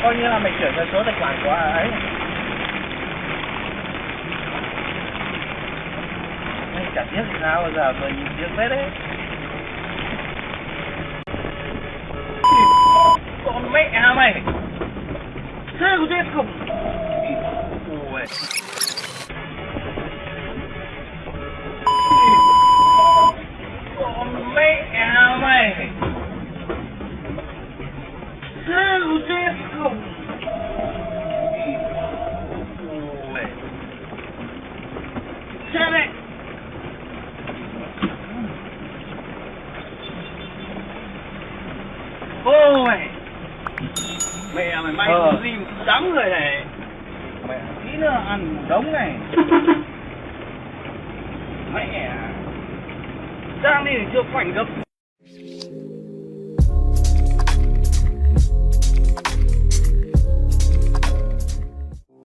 Coi như là mày chuyển về số tài khoản của ấy. Mày chả biết thì sao, bây giờ người nhìn tiếng phết đấy. Con mẹ mày. Thế có chết không? Ui. Con mẹ mày. Thế có chết không? Ui. Chết đấy. Ôi. Mẹ mày may gì đắng người này. Mẹ tí nữa ăn một đống này. Mẹ Giang đi chưa khoảnh gấp.